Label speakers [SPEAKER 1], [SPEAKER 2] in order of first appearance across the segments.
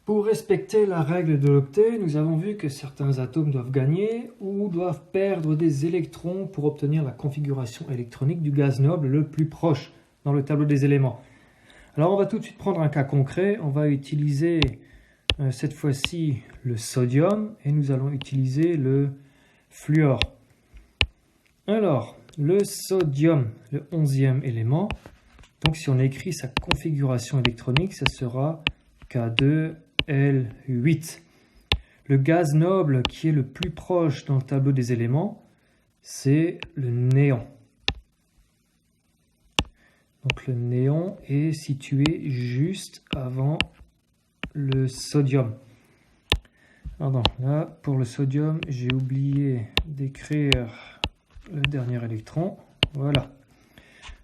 [SPEAKER 1] Pour respecter la règle de l'octet, nous avons vu que certains atomes doivent gagner ou doivent perdre des électrons pour obtenir la configuration électronique du gaz noble le plus proche dans le tableau des éléments. Alors on va tout de suite prendre un cas concret. On va utiliser cette fois-ci le sodium et nous allons utiliser le fluor. Alors, le sodium, le 11e élément, donc si on écrit sa configuration électronique, ça sera K2L8. Le gaz noble qui est le plus proche dans le tableau des éléments, c'est le néon. Donc le néon est situé juste avant le sodium. Pardon, là pour le sodium, j'ai oublié d'écrire le dernier électron. Voilà.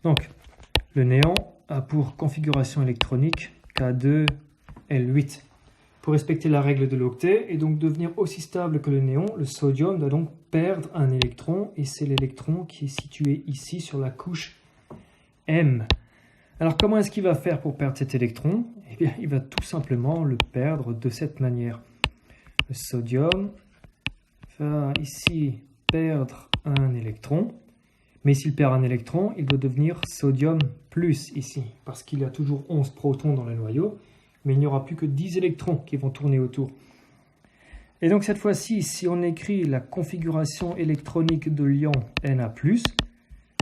[SPEAKER 1] Donc le néon a pour configuration électronique K2L8. Pour respecter la règle de l'octet et donc devenir aussi stable que le néon, le sodium doit donc perdre un électron et c'est l'électron qui est situé ici sur la couche M. Alors comment est-ce qu'il va faire pour perdre cet électron? Eh bien, il va tout simplement le perdre de cette manière. Le sodium va ici perdre un électron, mais s'il perd un électron, il doit devenir sodium plus ici, parce qu'il y a toujours 11 protons dans le noyau, mais il n'y aura plus que 10 électrons qui vont tourner autour. Et donc cette fois-ci, si on écrit la configuration électronique de l'ion Na+,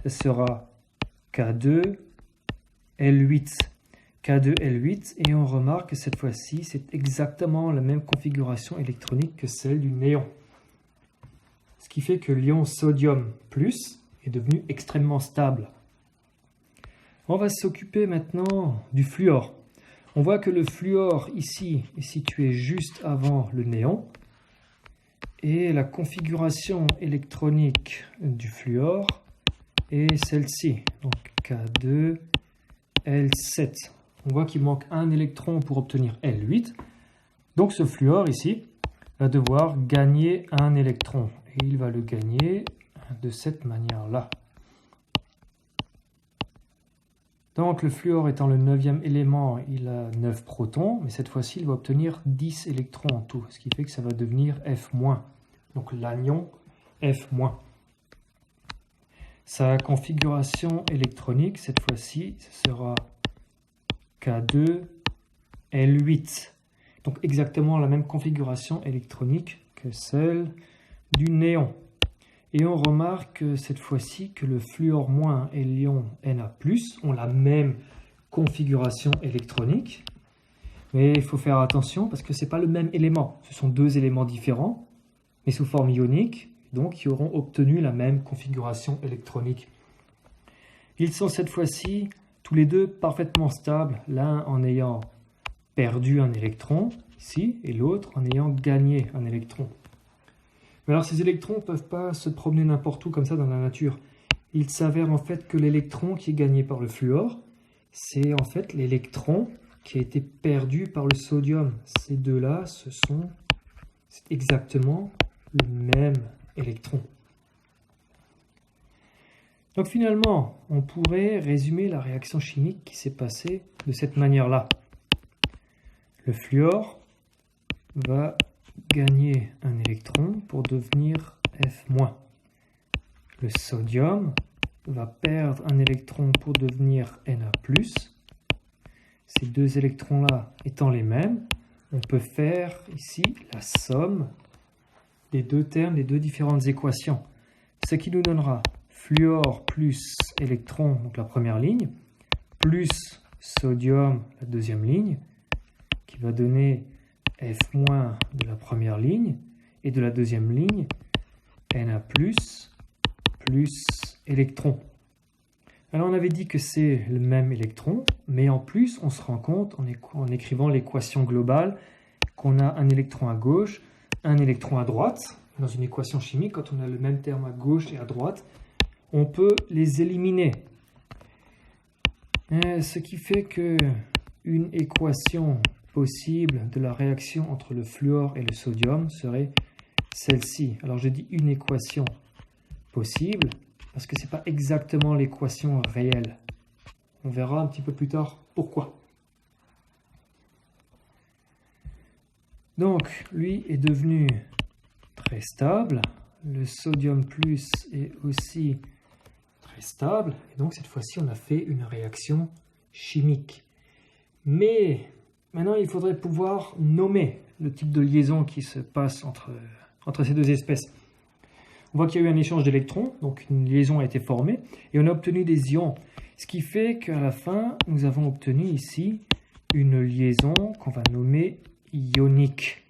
[SPEAKER 1] ce sera K2L8. K2L8, et on remarque que cette fois-ci, c'est exactement la même configuration électronique que celle du néon. Ce qui fait que l'ion sodium plus est devenu extrêmement stable. On va s'occuper maintenant du fluor. On voit que le fluor ici est situé juste avant le néon. Et la configuration électronique du fluor est celle-ci. Donc K2L7. On voit qu'il manque un électron pour obtenir L8. Donc ce fluor ici va devoir gagner un électron. Et il va le gagner de cette manière-là. Donc le fluor étant le 9e élément, il a 9 protons, mais cette fois-ci il va obtenir 10 électrons en tout, ce qui fait que ça va devenir F-. Donc l'anion F-. Sa configuration électronique, cette fois-ci, ce sera K2L8. Donc exactement la même configuration électronique que celle du néon. Et on remarque cette fois-ci que le fluor- et l'ion Na+ ont la même configuration électronique. Mais il faut faire attention parce que ce n'est pas le même élément. Ce sont deux éléments différents, mais sous forme ionique, donc qui auront obtenu la même configuration électronique. Ils sont cette fois-ci tous les deux parfaitement stables, l'un en ayant perdu un électron, ici, et l'autre en ayant gagné un électron. Mais alors ces électrons ne peuvent pas se promener n'importe où comme ça dans la nature. Il s'avère en fait que l'électron qui est gagné par le fluor, c'est en fait l'électron qui a été perdu par le sodium. Ces deux-là, c'est exactement le même électron. Donc finalement, on pourrait résumer la réaction chimique qui s'est passée de cette manière-là. Le fluor va gagner un électron pour devenir F-. Le sodium va perdre un électron pour devenir Na+. Ces deux électrons-là étant les mêmes, on peut faire ici la somme des deux termes, des deux différentes équations. Ce qui nous donnera fluor plus électron, donc la première ligne, plus sodium, la deuxième ligne, qui va donner F- de la première ligne, et de la deuxième ligne, Na+, plus électron. Alors on avait dit que c'est le même électron, mais en plus on se rend compte en écrivant l'équation globale qu'on a un électron à gauche, un électron à droite. Dans une équation chimique, quand on a le même terme à gauche et à droite, on peut les éliminer. Ce qui fait que une équation possible de la réaction entre le fluor et le sodium serait celle-ci. Alors je dis une équation possible parce que ce n'est pas exactement l'équation réelle. On verra un petit peu plus tard pourquoi. Donc, lui est devenu très stable. Le sodium plus est aussi très stable. Et donc, cette fois-ci, on a fait une réaction chimique. Mais maintenant, il faudrait pouvoir nommer le type de liaison qui se passe entre ces deux espèces. On voit qu'il y a eu un échange d'électrons, donc une liaison a été formée, et on a obtenu des ions. Ce qui fait qu'à la fin, nous avons obtenu ici une liaison qu'on va nommer ionique.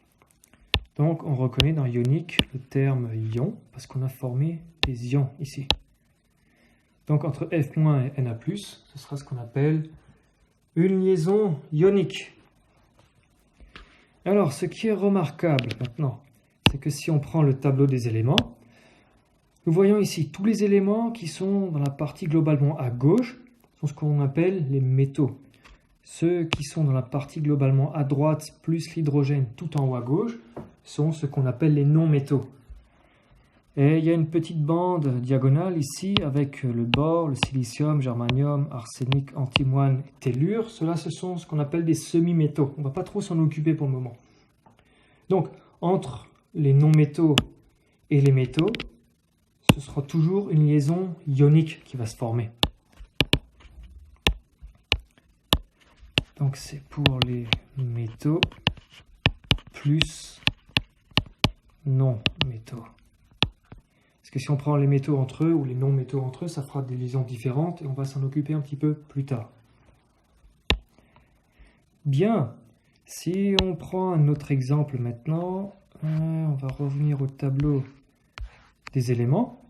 [SPEAKER 1] Donc on reconnaît dans ionique le terme ion, parce qu'on a formé des ions ici. Donc entre F- et Na+, ce sera ce qu'on appelle une liaison ionique. Alors, ce qui est remarquable maintenant, c'est que si on prend le tableau des éléments, nous voyons ici tous les éléments qui sont dans la partie globalement à gauche sont ce qu'on appelle les métaux. Ceux qui sont dans la partie globalement à droite plus l'hydrogène tout en haut à gauche sont ce qu'on appelle les non-métaux. Et il y a une petite bande diagonale ici avec le bore, le silicium, germanium, arsenic, antimoine, tellure. Ceux-là, ce sont ce qu'on appelle des semi-métaux. On ne va pas trop s'en occuper pour le moment. Donc, entre les non-métaux et les métaux, ce sera toujours une liaison ionique qui va se former. Donc, c'est pour les métaux plus non-métaux. Parce que si on prend les métaux entre eux ou les non-métaux entre eux, ça fera des liaisons différentes et on va s'en occuper un petit peu plus tard. Bien, si on prend un autre exemple maintenant, on va revenir au tableau des éléments.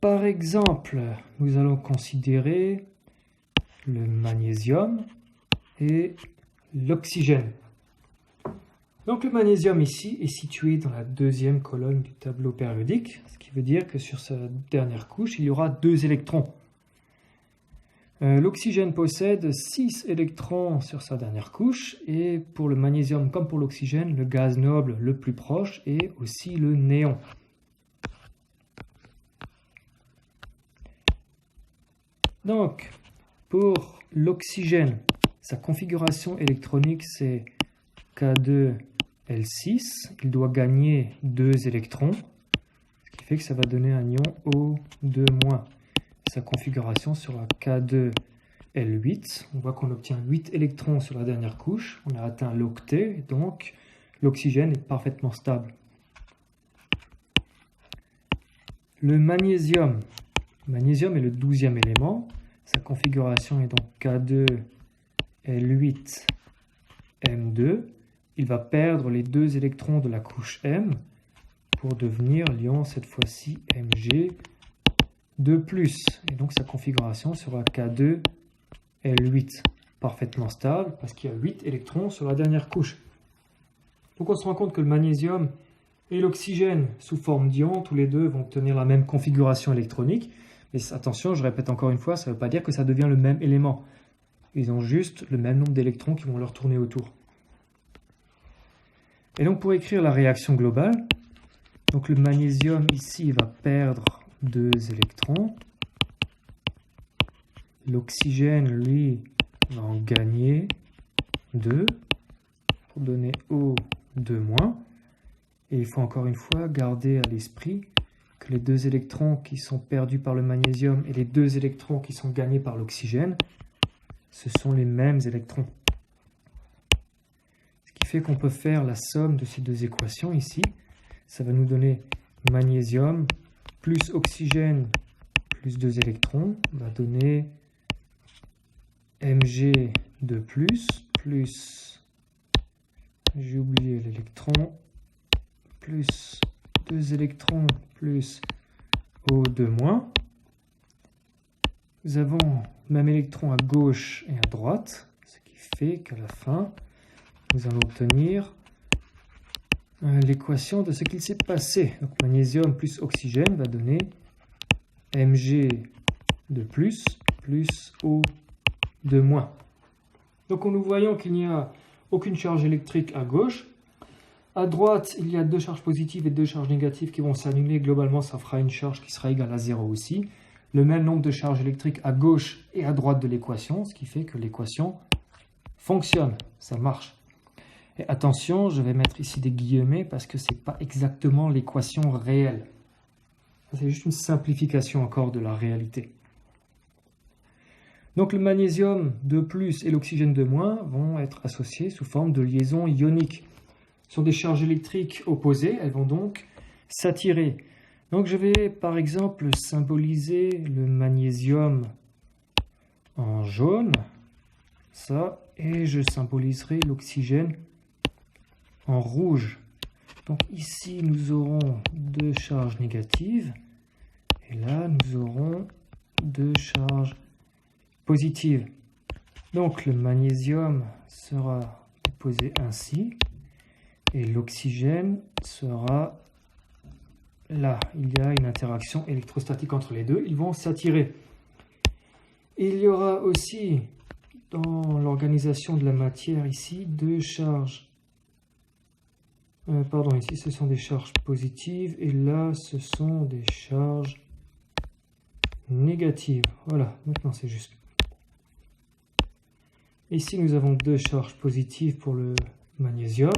[SPEAKER 1] Par exemple, nous allons considérer le magnésium et l'oxygène. Donc le magnésium ici est situé dans la deuxième colonne du tableau périodique, ce qui veut dire que sur sa dernière couche, il y aura 2 électrons. L'oxygène possède 6 électrons sur sa dernière couche, et pour le magnésium comme pour l'oxygène, le gaz noble le plus proche est aussi le néon. Donc, pour l'oxygène, sa configuration électronique c'est K2L6, il doit gagner 2 électrons, ce qui fait que ça va donner un ion O2-. Sa configuration sera K2L8. On voit qu'on obtient 8 électrons sur la dernière couche. On a atteint l'octet, donc l'oxygène est parfaitement stable. Le magnésium. Le magnésium est le 12e élément. Sa configuration est donc K2L8M2. Il va perdre les 2 électrons de la couche M pour devenir l'ion, cette fois-ci, Mg2+. Et donc sa configuration sera K2L8, parfaitement stable, parce qu'il y a 8 électrons sur la dernière couche. Donc on se rend compte que le magnésium et l'oxygène, sous forme d'ion, tous les deux vont tenir la même configuration électronique. Mais attention, je répète encore une fois, ça ne veut pas dire que ça devient le même élément. Ils ont juste le même nombre d'électrons qui vont leur tourner autour. Et donc pour écrire la réaction globale, donc le magnésium ici va perdre 2 électrons. L'oxygène, lui, va en gagner 2 pour donner O2-. Et il faut encore une fois garder à l'esprit que les 2 électrons qui sont perdus par le magnésium et les 2 électrons qui sont gagnés par l'oxygène, ce sont les mêmes électrons. Ce qui fait qu'on peut faire la somme de ces 2 équations ici. Ça va nous donner magnésium plus oxygène plus 2 électrons va donner Mg2+, plus, j'ai oublié l'électron, plus 2 électrons plus O2-. Nous avons le même électron à gauche et à droite, ce qui fait qu'à la fin, nous allons obtenir l'équation de ce qu'il s'est passé. Donc magnésium plus oxygène va donner Mg2+, plus O2-. Donc nous voyons qu'il n'y a aucune charge électrique à gauche. À droite, il y a 2 charges positives et 2 charges négatives qui vont s'annuler. Globalement, ça fera une charge qui sera égale à 0 aussi. Le même nombre de charges électriques à gauche et à droite de l'équation, ce qui fait que l'équation fonctionne, ça marche. Et attention, je vais mettre ici des guillemets parce que ce n'est pas exactement l'équation réelle. C'est juste une simplification encore de la réalité. Donc le magnésium de plus et l'oxygène de moins vont être associés sous forme de liaison ionique. Ce sont des charges électriques opposées, elles vont donc s'attirer. Donc je vais par exemple symboliser le magnésium en jaune, ça, et je symboliserai l'oxygène en rouge. Donc ici nous aurons deux charges négatives et là nous aurons deux charges positives. Donc le magnésium sera déposé ainsi et l'oxygène sera là. Il y a une interaction électrostatique entre les deux, ils vont s'attirer. Il y aura aussi dans l'organisation de la matière ici deux charges. Ici ce sont des charges positives et là ce sont des charges négatives. Voilà, maintenant c'est juste. Ici nous avons deux charges positives pour le magnésium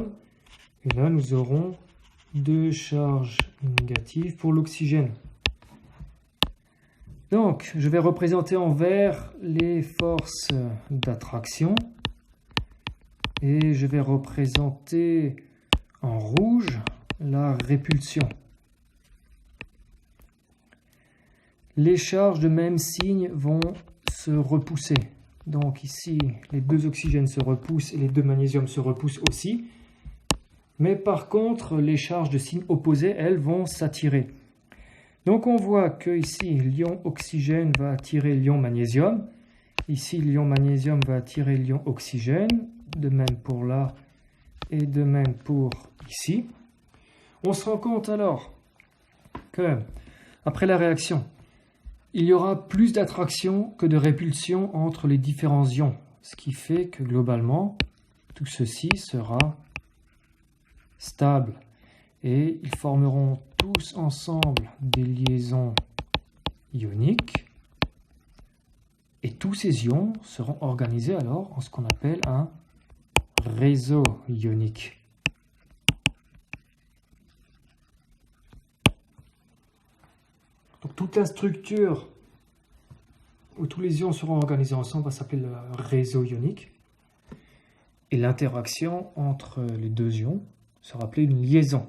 [SPEAKER 1] et là nous aurons deux charges négatives pour l'oxygène. Donc je vais représenter en vert les forces d'attraction et je vais représenter en rouge la répulsion. Les charges de même signe vont se repousser. Donc ici, les deux oxygènes se repoussent et les deux magnésiums se repoussent aussi. Mais par contre, les charges de signe opposé, elles vont s'attirer. Donc on voit que ici, l'ion oxygène va attirer l'ion magnésium. Ici, l'ion magnésium va attirer l'ion oxygène. De même pour là et de même pour ici. On se rend compte alors que, après la réaction, il y aura plus d'attraction que de répulsion entre les différents ions. Ce qui fait que globalement, tout ceci sera stable. Et ils formeront tous ensemble des liaisons ioniques. Et tous ces ions seront organisés alors en ce qu'on appelle un réseau ionique. Donc toute la structure où tous les ions seront organisés ensemble va s'appeler le réseau ionique. Et l'interaction entre les deux ions sera appelée une liaison.